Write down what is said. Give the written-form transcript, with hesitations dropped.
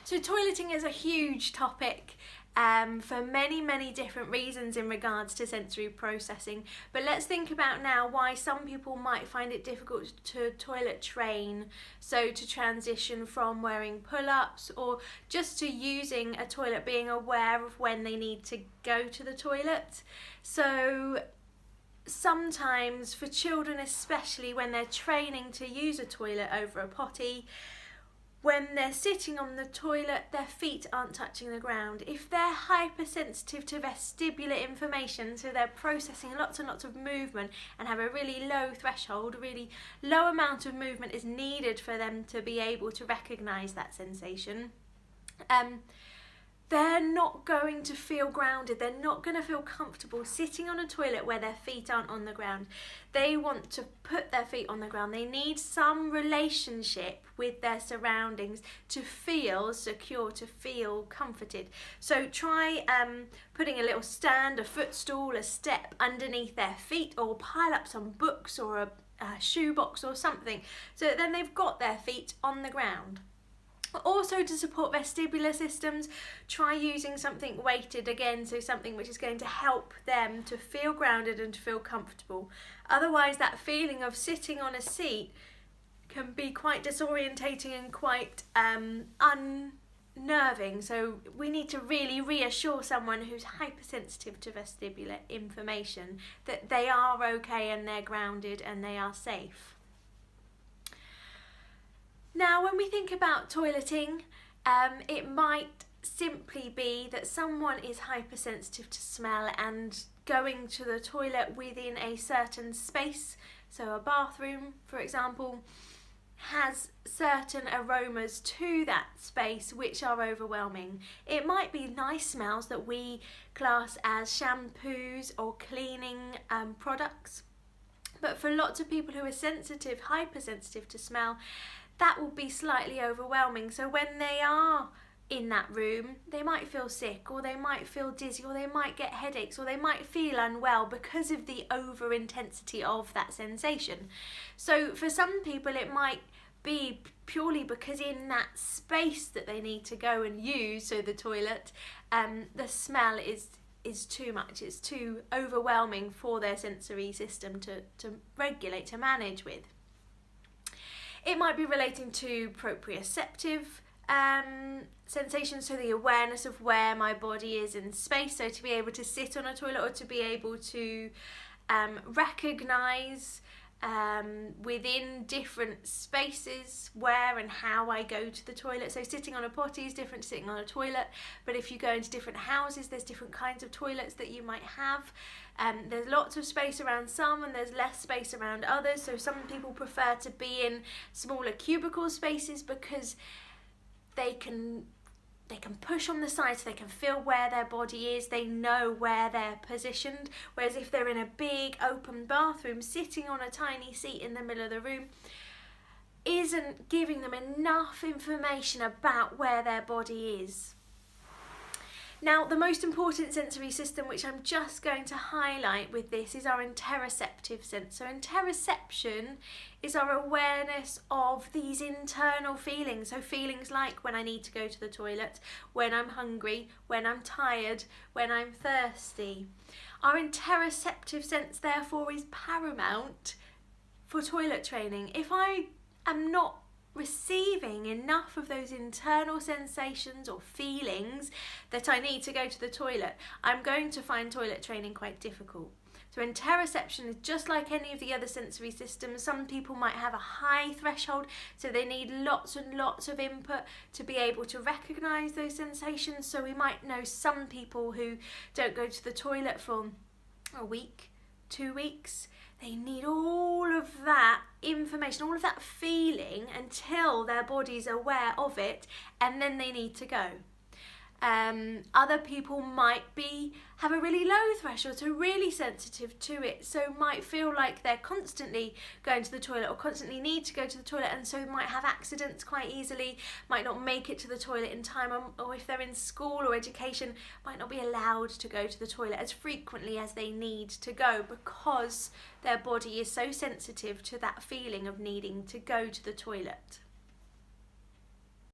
So toileting is a huge topic for many different reasons in regards to sensory processing, but let's think about now why some people might find it difficult to toilet train, so to transition from wearing pull-ups or just to using a toilet, being aware of when they need to go to the toilet. So sometimes for children, especially when they're training to use a toilet over a potty, when they're sitting on the toilet, their feet aren't touching the ground. If they're hypersensitive to vestibular information, so they're processing lots and lots of movement and have a really low threshold, a really low amount of movement is needed for them to be able to recognise that sensation, they're not going to feel grounded. They're not going to feel comfortable sitting on a toilet where their feet aren't on the ground. They want to put their feet on the ground. They need some relationship with their surroundings to feel secure, to feel comforted. So try putting a little stand, a footstool, a step underneath their feet, or pile up some books or a shoebox or something, so that then they've got their feet on the ground. Also, to support vestibular systems, try using something weighted again, so something which is going to help them to feel grounded and to feel comfortable. Otherwise, that feeling of sitting on a seat can be quite disorientating and quite unnerving. So we need to really reassure someone who's hypersensitive to vestibular information that they are okay and they're grounded and they are safe. Now, when we think about toileting, it might simply be that someone is hypersensitive to smell and going to the toilet within a certain space, so a bathroom, for example, has certain aromas to that space which are overwhelming. It might be nice smells that we class as shampoos or cleaning products, but for lots of people who are sensitive, hypersensitive to smell, that will be slightly overwhelming. So when they are in that room, they might feel sick, or they might feel dizzy, or they might get headaches, or they might feel unwell because of the over intensity of that sensation. So for some people it might be purely because in that space that they need to go and use, so the toilet, the smell is too much, it's too overwhelming for their sensory system to regulate, to manage with. It might be relating to proprioceptive sensations, so the awareness of where my body is in space, so to be able to sit on a toilet or to be able to recognise within different spaces where and how I go to the toilet. So sitting on a potty is different to sitting on a toilet, but if you go into different houses, there's different kinds of toilets that you might have. There's lots of space around some and there's less space around others, so some people prefer to be in smaller cubicle spaces because they can push on the sides, so they can feel where their body is, they know where they're positioned, whereas if they're in a big open bathroom, sitting on a tiny seat in the middle of the room isn't giving them enough information about where their body is. Now, the most important sensory system, which I'm just going to highlight with this, is our interoceptive sense. So interoception is our awareness of these internal feelings. So feelings like when I need to go to the toilet, when I'm hungry, when I'm tired, when I'm thirsty. Our interoceptive sense, therefore, is paramount for toilet training. If I am not receiving enough of those internal sensations or feelings that I need to go to the toilet, I'm going to find toilet training quite difficult. So interoception is just like any of the other sensory systems. Some people might have a high threshold, so they need lots and lots of input to be able to recognise those sensations. So we might know some people who don't go to the toilet for a week, 2 weeks. They need all of that information, all of that feeling until their body's aware of it, and then they need to go. Other people might have a really low threshold, so really sensitive to it, so might feel like they're constantly going to the toilet or constantly need to go to the toilet, and so might have accidents quite easily, might not make it to the toilet in time, or if they're in school or education, might not be allowed to go to the toilet as frequently as they need to go because their body is so sensitive to that feeling of needing to go to the toilet.